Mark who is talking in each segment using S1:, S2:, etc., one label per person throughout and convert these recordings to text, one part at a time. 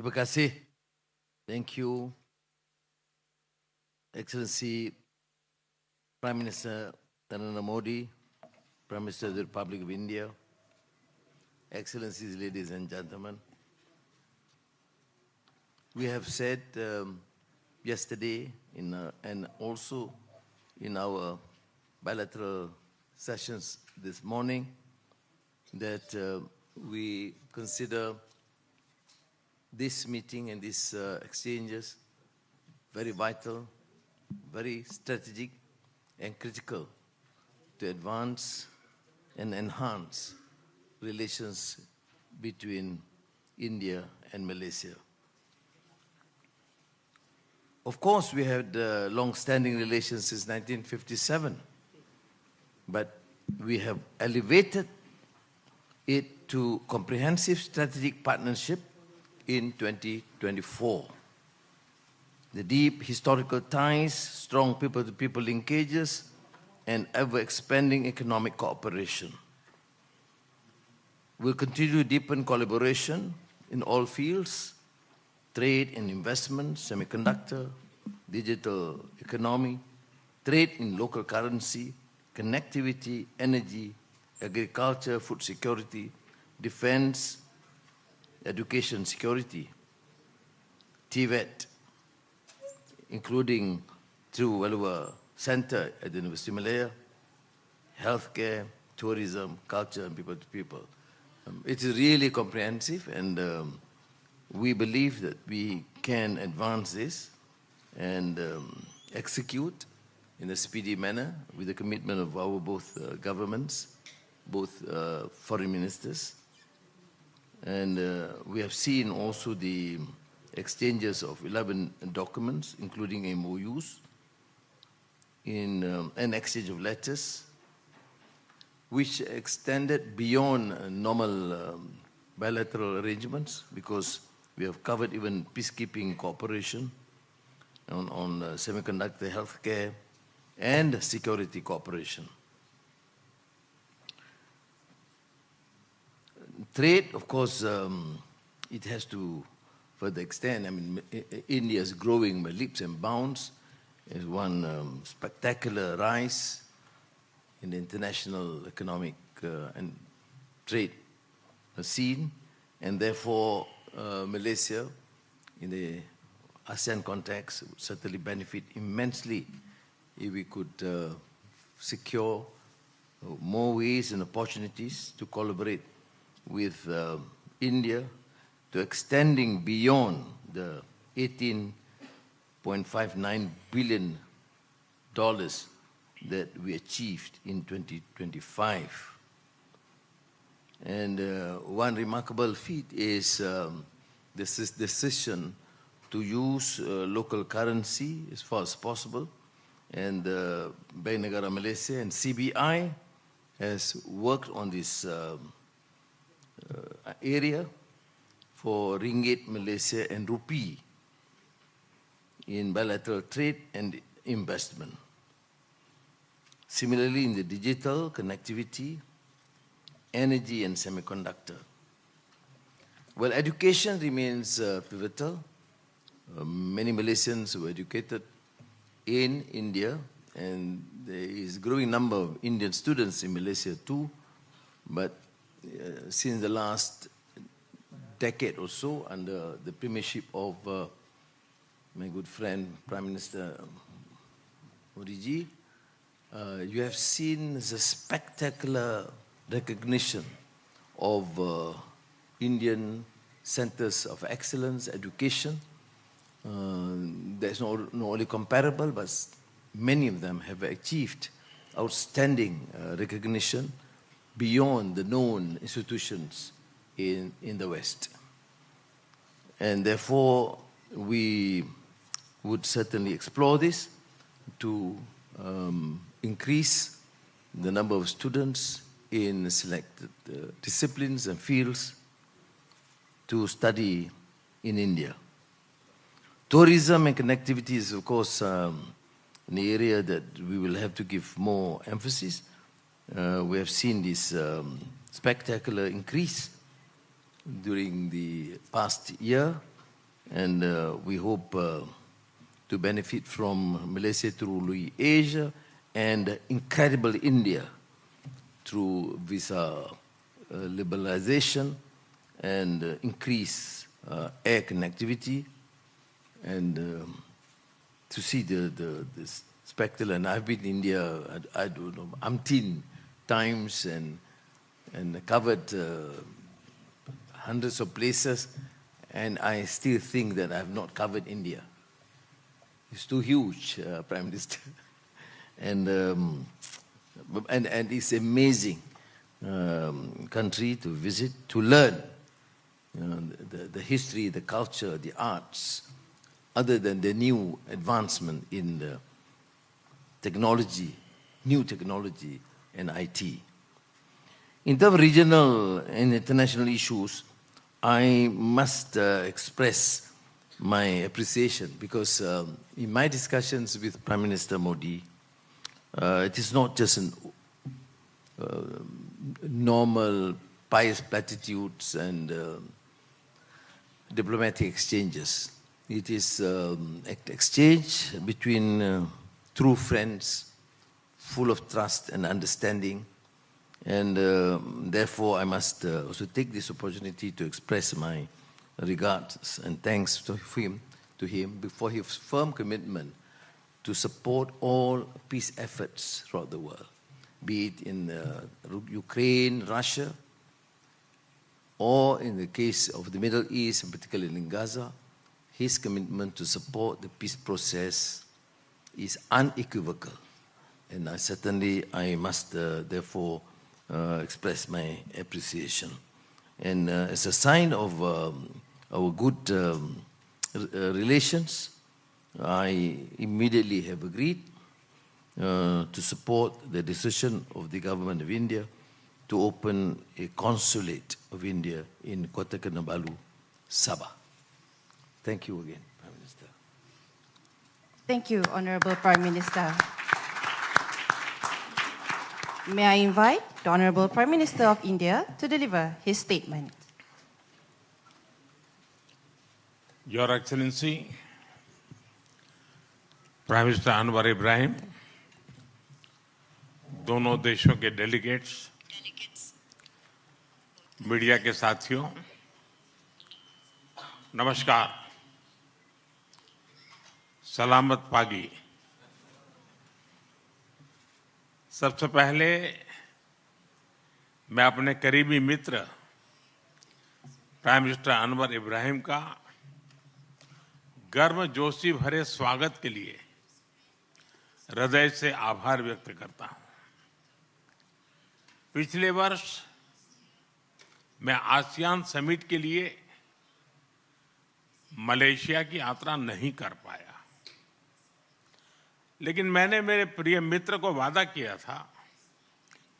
S1: Terima kasih. Thank you, Excellency Prime Minister Narendra Modi, Prime Minister of the Republic of India, Excellencies, ladies and gentlemen. We have said yesterday and also in our bilateral sessions this morning that we consider this meeting and these exchanges very vital, very strategic and critical to advance and enhance relations between India and Malaysia. Of course, we had long-standing relations since 1957, but we have elevated it to comprehensive strategic partnership in 2024. The deep historical ties, strong people-to-people linkages, and ever-expanding economic cooperation. We'll continue to deepen collaboration in all fields: trade and investment, semiconductor, digital economy, trade in local currency, connectivity, energy, agriculture, food security, defense, education security, TVET, including through Walua Center at the University of Malaya, healthcare, tourism, culture, and people-to-people. It is really comprehensive, and we believe that we can advance this and execute in a speedy manner with the commitment of our both governments, both foreign ministers. And we have seen also the exchanges of 11 documents, including MOUs, in an exchange of letters, which extended beyond normal bilateral arrangements, because we have covered even peacekeeping cooperation on semiconductor, healthcare, and security cooperation. Trade, of course, it has to further extend. I mean, India is growing by leaps and bounds. There's one spectacular rise in the international economic and trade scene, and therefore Malaysia, in the ASEAN context, would certainly benefit immensely if we could secure more ways and opportunities to collaborate with India, to extending beyond the $18.59 billion that we achieved in 2025. And one remarkable feat is this decision to use local currency as far as possible. And Bank Negara Malaysia and CBI has worked on this area for ringgit Malaysia and rupee in bilateral trade and investment. Similarly, in the digital connectivity, energy and semiconductor. Well, education remains pivotal. Many Malaysians were educated in India, and there is a growing number of Indian students in Malaysia too. But since the last decade or so, under the premiership of my good friend, Prime Minister Modi ji, you have seen the spectacular recognition of Indian centers of excellence, education. There's no only comparable, but many of them have achieved outstanding recognition beyond the known institutions in the West. And therefore, we would certainly explore this to increase the number of students in selected disciplines and fields to study in India. Tourism and connectivity is, of course, an area that we will have to give more emphasis. We have seen this spectacular increase during the past year And we hope to benefit from Malaysia through Asia and incredible India through visa liberalization and increase air connectivity and to see the spectacle. And I've been in India, I don't know, umpteen times and covered hundreds of places, and I still think that I have not covered India. It's too huge, Prime Minister. And it's amazing country to visit, to learn the history, the culture, the arts, other than the new advancement in the technology, new technology and IT. In terms of regional and international issues, I must express my appreciation because in my discussions with Prime Minister Modi, it is not just an normal pious platitudes and diplomatic exchanges. It is exchange between true friends, full of trust and understanding. And therefore, I must also take this opportunity to express my regards and thanks to him for his firm commitment to support all peace efforts throughout the world, be it in Ukraine, Russia, or in the case of the Middle East, and particularly in Gaza. His commitment to support the peace process is unequivocal. And I must therefore express my appreciation. And as a sign of our good relations, I immediately have agreed to support the decision of the government of India to open a consulate of India in Kota Kinabalu, Sabah. Thank you again, Prime Minister.
S2: Thank you, Honorable Prime Minister. May I invite the Honorable Prime Minister of India to deliver his statement.
S3: Your Excellency, Prime Minister Anwar Ibrahim, दोनों देशों के delegates, media के साथियों, नमस्कार, सलामत पागी। सबसे पहले मैं अपने करीबी मित्र प्राइम मिनिस्टर अनवर इब्राहिम का गर्मजोशी भरे स्वागत के लिए हृदय से आभार व्यक्त करता हूं। पिछले वर्ष मैं आसियान समिट के लिए मलेशिया की यात्रा नहीं कर पाया, लेकिन मैंने मेरे प्रिय मित्र को वादा किया था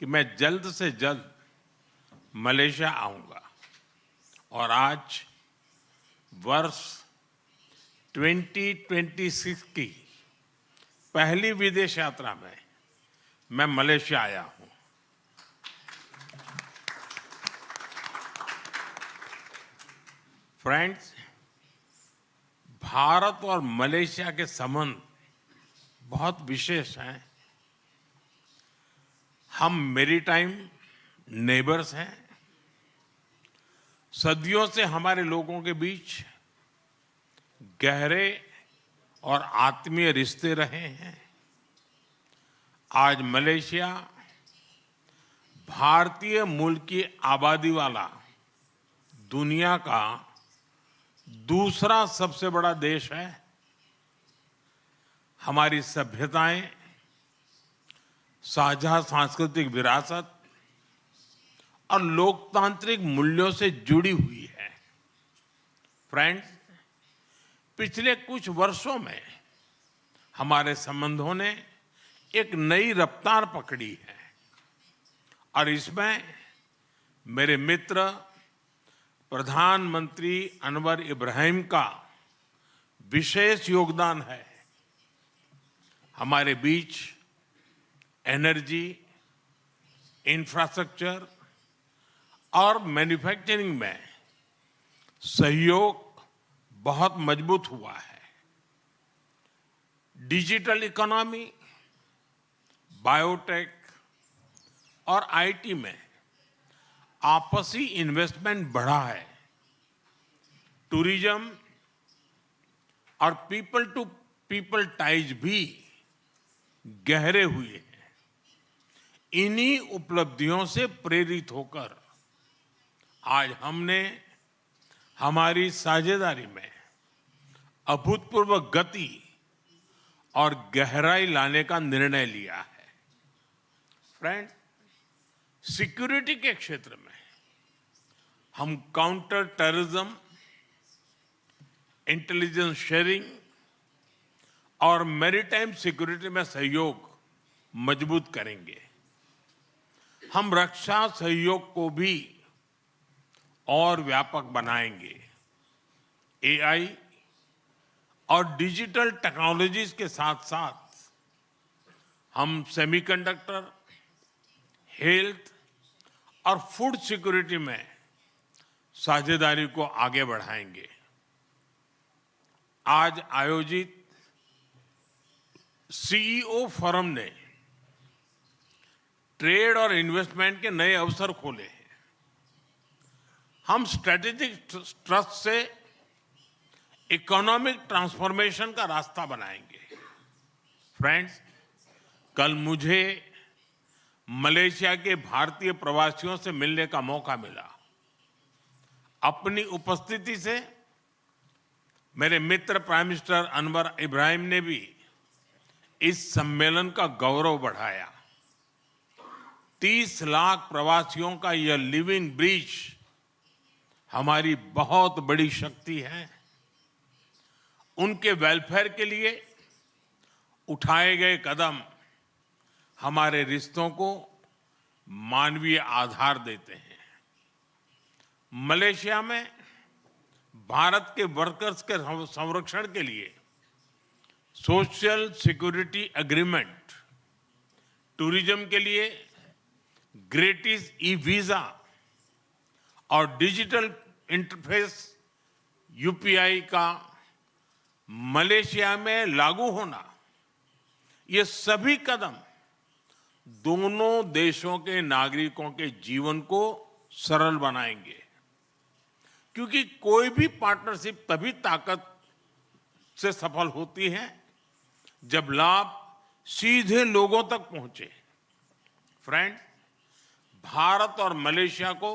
S3: कि मैं जल्द से जल्द मलेशिया आऊंगा। और आज वर्ष 2026 की पहली विदेश यात्रा में मैं मलेशिया आया हूं। फ्रेंड्स, भारत और मलेशिया के संबंध बहुत विशेष हैं। हम मैरीटाइम नेबर्स हैं। सदियों से हमारे लोगों के बीच गहरे और आत्मीय रिश्ते रहे हैं। आज मलेशिया भारतीय मूल की आबादी वाला दुनिया का दूसरा सबसे बड़ा देश है। हमारी सभ्यताएं, साझा सांस्कृतिक विरासत और लोकतांत्रिक मूल्यों से जुड़ी हुई है। फ्रेंड्स, पिछले कुछ वर्षों में हमारे संबंधों ने एक नई रफ्तार पकड़ी है और इसमें मेरे मित्र प्रधानमंत्री अनवर इब्राहिम का विशेष योगदान है। हमारे बीच एनर्जी, इंफ्रास्ट्रक्चर और मैन्युफैक्चरिंग में सहयोग बहुत मजबूत हुआ है। डिजिटल इकोनॉमी, बायोटेक और आईटी में आपसी इन्वेस्टमेंट बढ़ा है। टूरिज्म और पीपल टू पीपल टाइज भी गहरे हुए हैं। इन्हीं उपलब्धियों से प्रेरित होकर आज हमने हमारी साझेदारी में अभूतपूर्व गति और गहराई लाने का निर्णय लिया है। फ्रेंड्स, सिक्योरिटी के क्षेत्र में हम काउंटर टेररिज्म, इंटेलिजेंस शेयरिंग और मैरीटाइम सिक्योरिटी में सहयोग मजबूत करेंगे। हम रक्षा सहयोग को भी और व्यापक बनाएंगे। एआई और डिजिटल टेक्नोलॉजीज के साथ साथ हम सेमीकंडक्टर, हेल्थ और फूड सिक्योरिटी में साझेदारी को आगे बढ़ाएंगे। आज आयोजित सीईओ फोरम ने ट्रेड और इन्वेस्टमेंट के नए अवसर खोले हैं। हम स्ट्रेटेजिक ट्रस्ट से इकोनॉमिक ट्रांसफॉर्मेशन का रास्ता बनाएंगे। फ्रेंड्स, कल मुझे मलेशिया के भारतीय प्रवासियों से मिलने का मौका मिला। अपनी उपस्थिति से मेरे मित्र प्राइम मिनिस्टर अनवर इब्राहिम ने भी इस सम्मेलन का गौरव बढ़ाया। 30 लाख प्रवासियों का यह लिविंग ब्रिज हमारी बहुत बड़ी शक्ति है। उनके वेलफेयर के लिए उठाए गए कदम हमारे रिश्तों को मानवीय आधार देते हैं। मलेशिया में भारत के वर्कर्स के संरक्षण के लिए सोशल सिक्योरिटी एग्रीमेंट, टूरिज्म के लिए ग्रेटिस ई वीजा और डिजिटल इंटरफेस यूपीआई का मलेशिया में लागू होना, ये सभी कदम दोनों देशों के नागरिकों के जीवन को सरल बनाएंगे। क्योंकि कोई भी पार्टनरशिप तभी ताकत से सफल होती है जब लाभ सीधे लोगों तक पहुंचे। फ्रेंड्स, भारत और मलेशिया को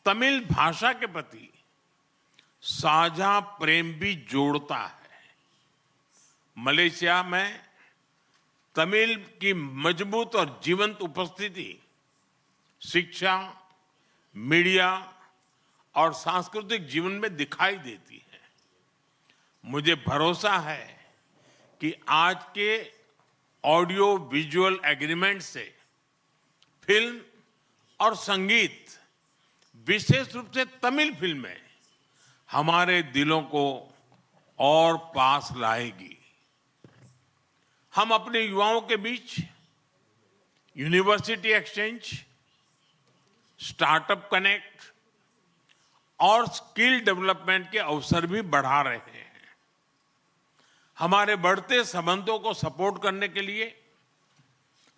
S3: तमिल भाषा के प्रति साझा प्रेम भी जोड़ता है। मलेशिया में तमिल की मजबूत और जीवंत उपस्थिति शिक्षा, मीडिया और सांस्कृतिक जीवन में दिखाई देती है। मुझे भरोसा है कि आज के ऑडियो विजुअल एग्रीमेंट से फिल्म और संगीत, विशेष रूप से तमिल फिल्में, हमारे दिलों को और पास लाएगी। हम अपने युवाओं के बीच यूनिवर्सिटी एक्सचेंज, स्टार्टअप कनेक्ट और स्किल डेवलपमेंट के अवसर भी बढ़ा रहे हैं। हमारे बढ़ते संबंधों को सपोर्ट करने के लिए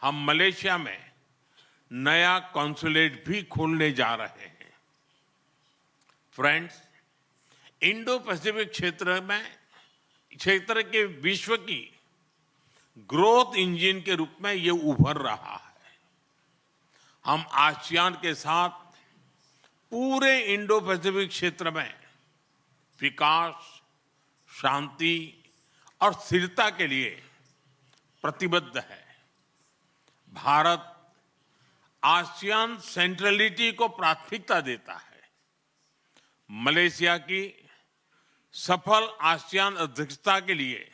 S3: हम मलेशिया में नया कॉन्सुलेट भी खोलने जा रहे हैं। फ्रेंड्स, इंडो पैसिफिक क्षेत्र के विश्व की ग्रोथ इंजन के रूप में ये उभर रहा है। हम आसियान के साथ पूरे इंडो पैसिफिक क्षेत्र में विकास, शांति और स्थिरता के लिए प्रतिबद्ध है। भारत आसियान सेंट्रलिटी को प्राथमिकता देता है। मलेशिया की सफल आसियान अध्यक्षता के लिए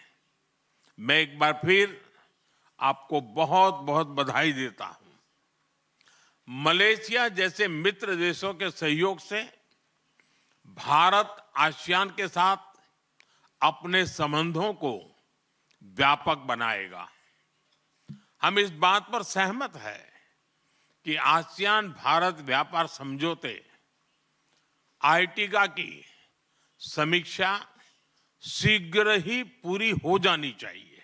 S3: मैं एक बार फिर आपको बहुत बहुत बधाई देता हूं। मलेशिया जैसे मित्र देशों के सहयोग से भारत आसियान के साथ अपने संबंधों को व्यापक बनाएगा। हम इस बात पर सहमत है कि आसियान भारत व्यापार समझौते आर्टिगा की समीक्षा शीघ्र ही पूरी हो जानी चाहिए।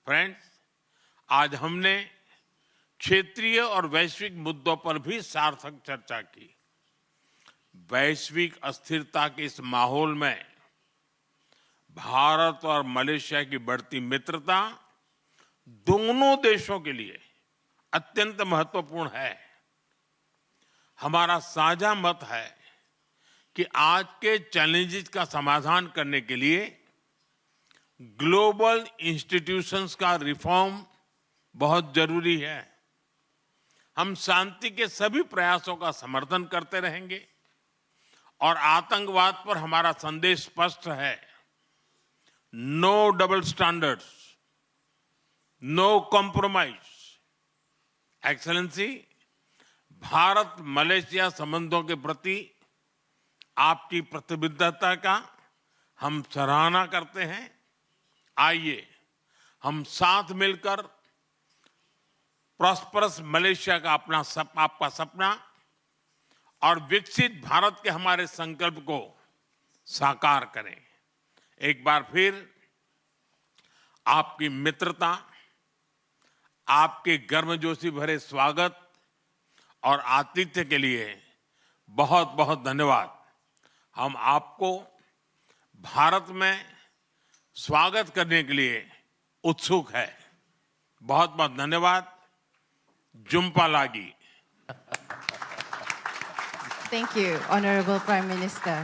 S3: फ्रेंड्स, आज हमने क्षेत्रीय और वैश्विक मुद्दों पर भी सार्थक चर्चा की। वैश्विक अस्थिरता के इस माहौल में भारत और मलेशिया की बढ़ती मित्रता दोनों देशों के लिए अत्यंत महत्वपूर्ण है। हमारा साझा मत है कि आज के चैलेंजेस का समाधान करने के लिए ग्लोबल इंस्टीट्यूशंस का रिफॉर्म बहुत जरूरी है। हम शांति के सभी प्रयासों का समर्थन करते रहेंगे और आतंकवाद पर हमारा संदेश स्पष्ट है। No double standards, no compromise. Excellency, Bharat Malaysia संबंधों के प्रति आपकी प्रतिबद्धता का हम सराहना करते हैं। आइए हम साथ मिलकर प्रॉस्परस मलेशिया का आपका सपना और विकसित भारत के हमारे संकल्प को साकार करें। एक बार फिर आपकी मित्रता, आपके गर्मजोशी भरे स्वागत और आतिथ्य के लिए बहुत बहुत धन्यवाद। हम आपको भारत में स्वागत करने के लिए उत्सुक है। बहुत बहुत धन्यवाद। जुम्पा लागी।
S2: Thank you, Honorable Prime Minister.